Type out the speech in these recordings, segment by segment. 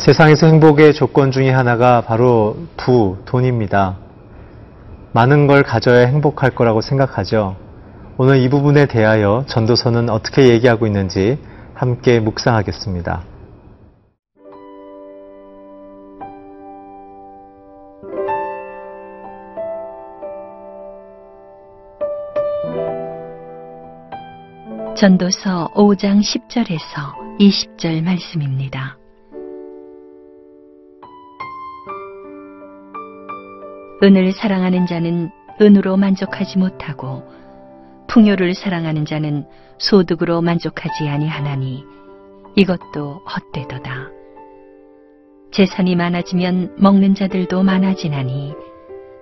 세상에서 행복의 조건 중에 하나가 바로 돈입니다. 많은 걸 가져야 행복할 거라고 생각하죠. 오늘 이 부분에 대하여 전도서는 어떻게 얘기하고 있는지 함께 묵상하겠습니다. 전도서 5장 10절에서 20절 말씀입니다. 은을 사랑하는 자는 은으로 만족하지 못하고 풍요를 사랑하는 자는 소득으로 만족하지 아니하나니 이것도 헛되도다. 재산이 많아지면 먹는 자들도 많아지나니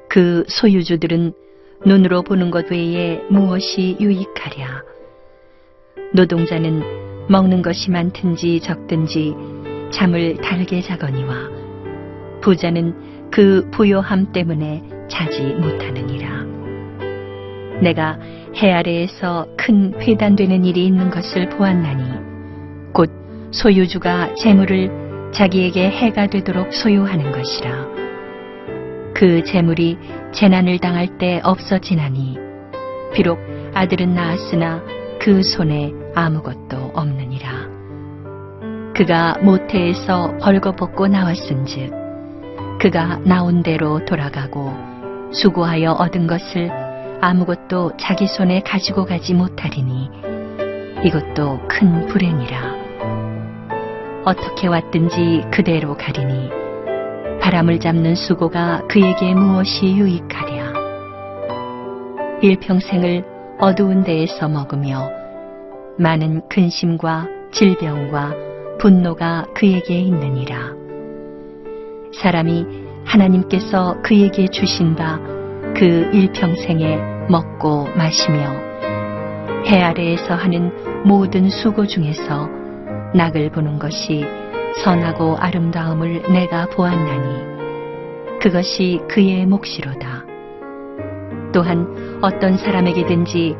그 소유주들은 눈으로 보는 것 외에 무엇이 유익하랴. 노동자는 먹는 것이 많든지 적든지 잠을 달게 자거니와 부자는 그 부요함 때문에 자지 못하느니라. 내가 해 아래에서 큰 회단되는 일이 있는 것을 보았나니 곧 소유주가 재물을 자기에게 해가 되도록 소유하는 것이라. 그 재물이 재난을 당할 때 없어지나니 비록 아들은 낳았으나 그 손에 아무것도 없느니라. 그가 모태에서 벌거벗고 나왔은즉 그가 나온 대로 돌아가고 수고하여 얻은 것을 아무것도 자기 손에 가지고 가지 못하리니 이것도 큰 불행이라. 어떻게 왔든지 그대로 가리니 바람을 잡는 수고가 그에게 무엇이 유익하랴. 일평생을 어두운 데에서 먹으며 많은 근심과 질병과 분노가 그에게 있느니라. 사람이 하나님께서 그에게 주신 바 그 일평생에 먹고 마시며 해 아래에서 하는 모든 수고 중에서 낙을 보는 것이 선하고 아름다움을 내가 보았나니 그것이 그의 몫이로다. 또한 어떤 사람에게든지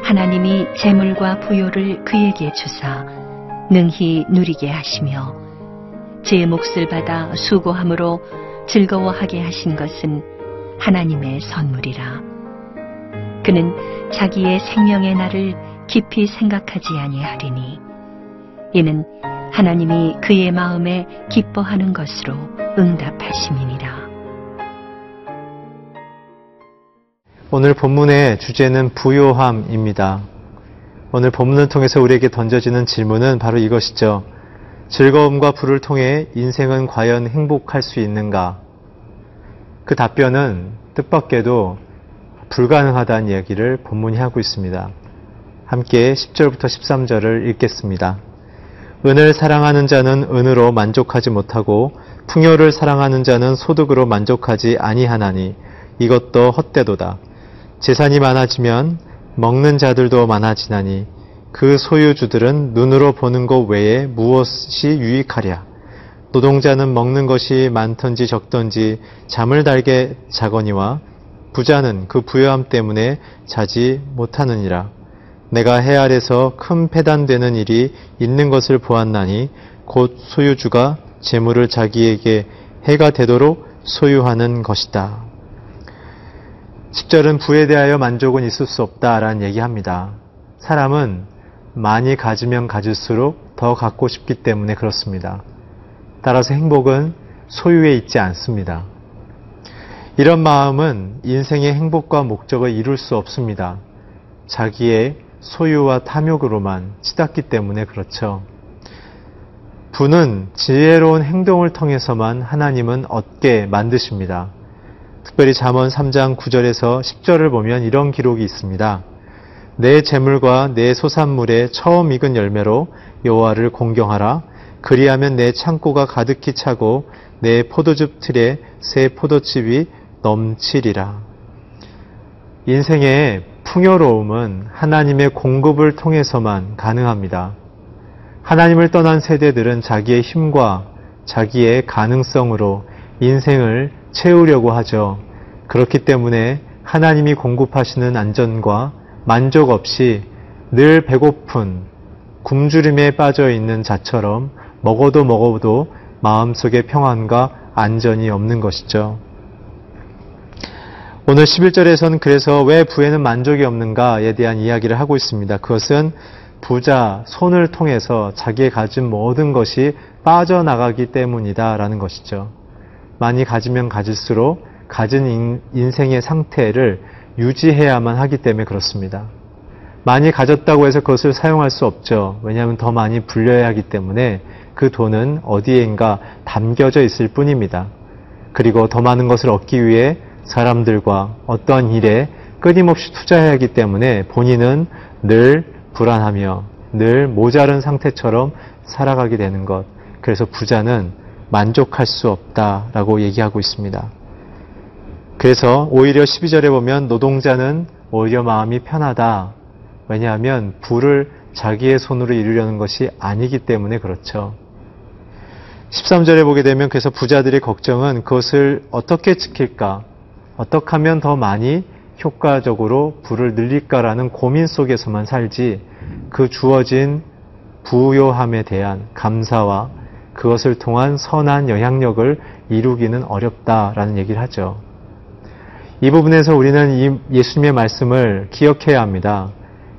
하나님이 재물과 부요를 그에게 주사 능히 누리게 하시며 제 몫을 받아 수고함으로 즐거워하게 하신 것은 하나님의 선물이라. 그는 자기의 생명의 날을 깊이 생각하지 아니하리니 이는 하나님이 그의 마음에 기뻐하는 것으로 응답하심이니라. 오늘 본문의 주제는 부요함입니다. 오늘 본문을 통해서 우리에게 던져지는 질문은 바로 이것이죠. 즐거움과 부를 통해 인생은 과연 행복할 수 있는가? 그 답변은 뜻밖에도 불가능하다는 이야기를 본문이 하고 있습니다. 함께 10절부터 13절을 읽겠습니다. 은을 사랑하는 자는 은으로 만족하지 못하고 풍요를 사랑하는 자는 소득으로 만족하지 아니하나니 이것도 헛되도다. 재산이 많아지면 먹는 자들도 많아지나니 그 소유주들은 눈으로 보는 것 외에 무엇이 유익하랴. 노동자는 먹는 것이 많든지 적든지 잠을 달게 자거니와 부자는 그 부요함 때문에 자지 못하느니라. 내가 해 아래서 큰 패단되는 일이 있는 것을 보았나니 곧 소유주가 재물을 자기에게 해가 되도록 소유하는 것이다. 10절은 부에 대하여 만족은 있을 수 없다라는 얘기합니다. 사람은 많이 가지면 가질수록 더 갖고 싶기 때문에 그렇습니다. 따라서 행복은 소유에 있지 않습니다. 이런 마음은 인생의 행복과 목적을 이룰 수 없습니다. 자기의 소유와 탐욕으로만 치닫기 때문에 그렇죠. 부는 지혜로운 행동을 통해서만 하나님은 얻게 만드십니다. 특별히 잠언 3장 9절에서 10절을 보면 이런 기록이 있습니다. 내 재물과 내 소산물의 처음 익은 열매로 여호와를 공경하라. 그리하면 내 창고가 가득히 차고 내 포도즙 틀에 새 포도즙이 넘치리라. 인생의 풍요로움은 하나님의 공급을 통해서만 가능합니다. 하나님을 떠난 세대들은 자기의 힘과 자기의 가능성으로 인생을 채우려고 하죠. 그렇기 때문에 하나님이 공급하시는 안전과 만족 없이 늘 배고픈 굶주림에 빠져 있는 자처럼 먹어도 마음속에 평안과 안전이 없는 것이죠. 오늘 11절에서는 그래서 왜 부에는 만족이 없는가에 대한 이야기를 하고 있습니다. 그것은 부자 손을 통해서 자기의 가진 모든 것이 빠져나가기 때문이다라는 것이죠. 많이 가지면 가질수록 가진 인생의 상태를 유지해야만 하기 때문에 그렇습니다. 많이 가졌다고 해서 그것을 사용할 수 없죠. 왜냐하면 더 많이 불려야 하기 때문에 그 돈은 어디엔가 담겨져 있을 뿐입니다. 그리고 더 많은 것을 얻기 위해 사람들과 어떠한 일에 끊임없이 투자해야 하기 때문에 본인은 늘 불안하며 늘 모자른 상태처럼 살아가게 되는 것. 그래서 부자는 만족할 수 없다라고 얘기하고 있습니다. 그래서 오히려 12절에 보면 노동자는 오히려 마음이 편하다. 왜냐하면 부를 자기의 손으로 이루려는 것이 아니기 때문에 그렇죠. 13절에 보게 되면 그래서 부자들의 걱정은 그것을 어떻게 지킬까? 어떻게 하면 더 많이 효과적으로 부를 늘릴까라는 고민 속에서만 살지 그 주어진 부요함에 대한 감사와 그것을 통한 선한 영향력을 이루기는 어렵다라는 얘기를 하죠. 이 부분에서 우리는 이 예수님의 말씀을 기억해야 합니다.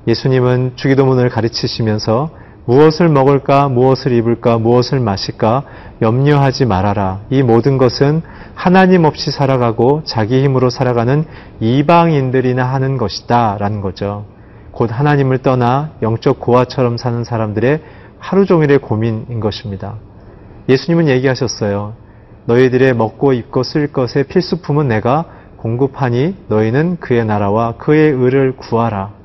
예수님은 주기도문을 가르치시면서 무엇을 먹을까, 무엇을 입을까, 무엇을 마실까 염려하지 말아라. 이 모든 것은 하나님 없이 살아가고 자기 힘으로 살아가는 이방인들이나 하는 것이다 라는 거죠. 곧 하나님을 떠나 영적 고아처럼 사는 사람들의 하루 종일의 고민인 것입니다. 예수님은 얘기하셨어요. 너희들의 먹고 입고 쓸 것의 필수품은 내가 공급하니 너희는 그의 나라와 그의 의를 구하라.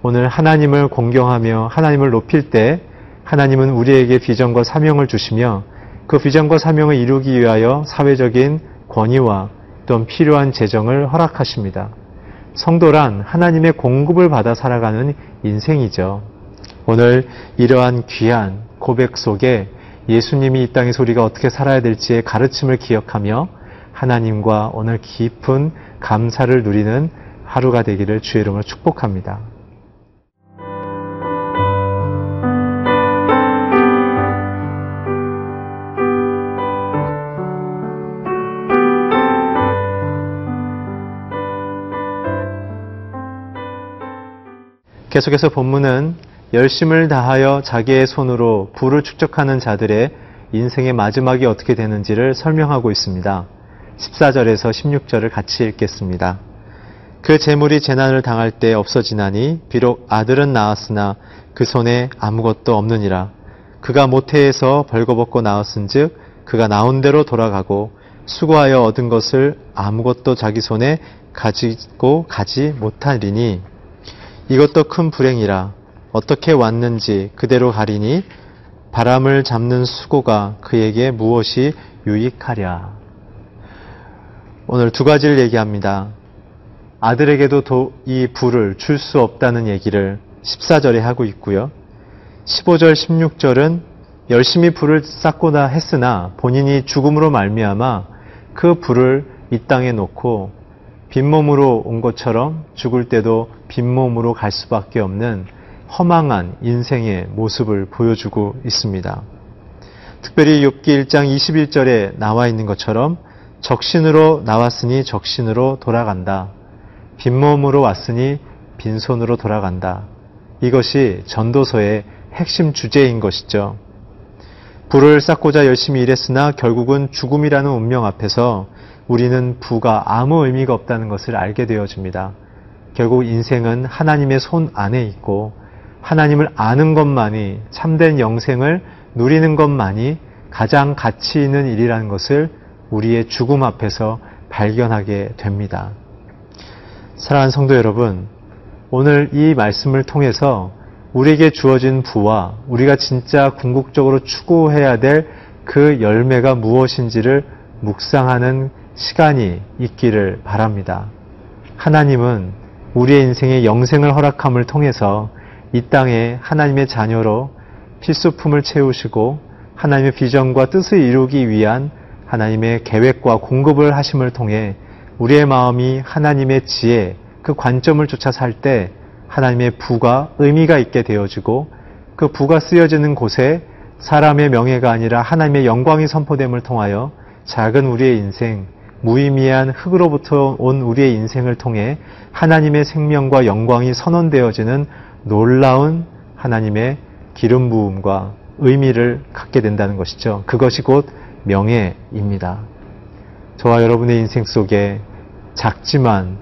오늘 하나님을 공경하며 하나님을 높일 때 하나님은 우리에게 비전과 사명을 주시며 그 비전과 사명을 이루기 위하여 사회적인 권위와 또 필요한 재정을 허락하십니다. 성도란 하나님의 공급을 받아 살아가는 인생이죠. 오늘 이러한 귀한 고백 속에 예수님이 이 땅에서 우리가 어떻게 살아야 될지의 가르침을 기억하며 하나님과 오늘 깊은 감사를 누리는 하루가 되기를 주의 이름으로 축복합니다. 계속해서 본문은 열심을 다하여 자기의 손으로 부를 축적하는 자들의 인생의 마지막이 어떻게 되는지를 설명하고 있습니다. 14절에서 16절을 같이 읽겠습니다. 그 재물이 재난을 당할 때 없어지나니 비록 아들은 낳았으나 그 손에 아무것도 없느니라. 그가 모태에서 벌거벗고 낳았은즉 그가 나온 대로 돌아가고 수고하여 얻은 것을 아무것도 자기 손에 가지고 가지 못하리니 이것도 큰 불행이라. 어떻게 왔는지 그대로 가리니 바람을 잡는 수고가 그에게 무엇이 유익하랴. 오늘 두 가지를 얘기합니다. 아들에게도 이 부를 줄 수 없다는 얘기를 14절에 하고 있고요. 15절, 16절은 열심히 부를 쌓고나 했으나 본인이 죽음으로 말미암아 그 부를 이 땅에 놓고 빈몸으로 온 것처럼 죽을 때도 빈몸으로 갈 수밖에 없는 허망한 인생의 모습을 보여주고 있습니다. 특별히 욥기 1장 21절에 나와 있는 것처럼 적신으로 나왔으니 적신으로 돌아간다. 빈몸으로 왔으니 빈손으로 돌아간다. 이것이 전도서의 핵심 주제인 것이죠. 부를 쌓고자 열심히 일했으나 결국은 죽음이라는 운명 앞에서 우리는 부가 아무 의미가 없다는 것을 알게 되어집니다. 결국 인생은 하나님의 손 안에 있고 하나님을 아는 것만이 참된 영생을 누리는 것만이 가장 가치 있는 일이라는 것을 우리의 죽음 앞에서 발견하게 됩니다. 사랑하는 성도 여러분, 오늘 이 말씀을 통해서 우리에게 주어진 부와 우리가 진짜 궁극적으로 추구해야 될 그 열매가 무엇인지를 묵상하는 시간이 있기를 바랍니다. 하나님은 우리의 인생에 영생을 허락함을 통해서 이 땅에 하나님의 자녀로 필수품을 채우시고 하나님의 비전과 뜻을 이루기 위한 하나님의 계획과 공급을 하심을 통해 우리의 마음이 하나님의 지혜, 그 관점을 쫓아 살 때 하나님의 부가 의미가 있게 되어지고 그 부가 쓰여지는 곳에 사람의 명예가 아니라 하나님의 영광이 선포됨을 통하여 작은 우리의 인생, 무의미한 흙으로부터 온 우리의 인생을 통해 하나님의 생명과 영광이 선언되어지는 놀라운 하나님의 기름 부음과 의미를 갖게 된다는 것이죠. 그것이 곧 명예입니다. 저와 여러분의 인생 속에 작지만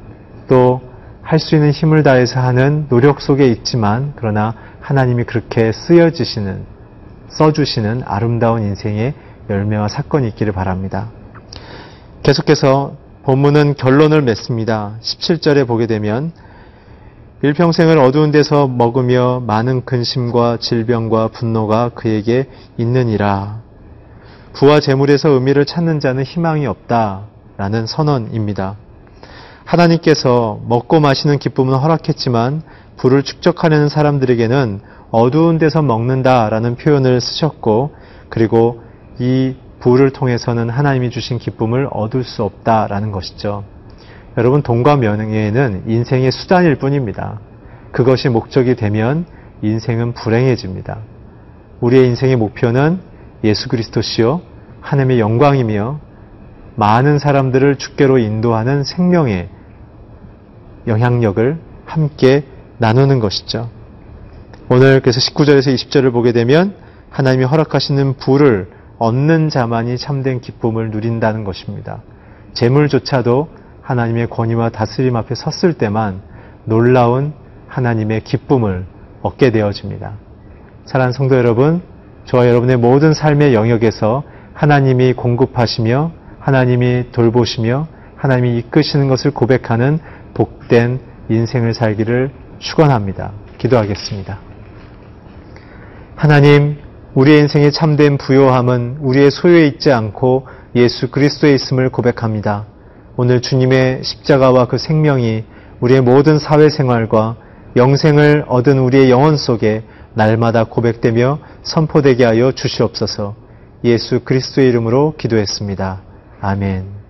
또 할 수 있는 힘을 다해서 하는 노력 속에 있지만 그러나 하나님이 그렇게 써주시는 아름다운 인생의 열매와 사건이 있기를 바랍니다. 계속해서 본문은 결론을 맺습니다. 17절에 보게 되면 일평생을 어두운 데서 먹으며 많은 근심과 질병과 분노가 그에게 있느니라. 부와 재물에서 의미를 찾는 자는 희망이 없다라는 선언입니다. 하나님께서 먹고 마시는 기쁨은 허락했지만 부를 축적하려는 사람들에게는 어두운 데서 먹는다라는 표현을 쓰셨고 그리고 이 부를 통해서는 하나님이 주신 기쁨을 얻을 수 없다라는 것이죠. 여러분, 돈과 명예는 인생의 수단일 뿐입니다. 그것이 목적이 되면 인생은 불행해집니다. 우리의 인생의 목표는 예수 그리스도시요 하나님의 영광이며 많은 사람들을 주께로 인도하는 생명의 영향력을 함께 나누는 것이죠. 오늘 그래서 19절에서 20절을 보게 되면 하나님이 허락하시는 부를 얻는 자만이 참된 기쁨을 누린다는 것입니다. 재물조차도 하나님의 권위와 다스림 앞에 섰을 때만 놀라운 하나님의 기쁨을 얻게 되어집니다. 사랑하는 성도 여러분, 저와 여러분의 모든 삶의 영역에서 하나님이 공급하시며 하나님이 돌보시며 하나님이 이끄시는 것을 고백하는 복된 인생을 살기를 축원합니다. 기도하겠습니다. 하나님, 우리의 인생의 참된 부요함은 우리의 소유에 있지 않고 예수 그리스도에 있음을 고백합니다. 오늘 주님의 십자가와 그 생명이 우리의 모든 사회생활과 영생을 얻은 우리의 영혼 속에 날마다 고백되며 선포되게 하여 주시옵소서. 예수 그리스도의 이름으로 기도했습니다. 아멘.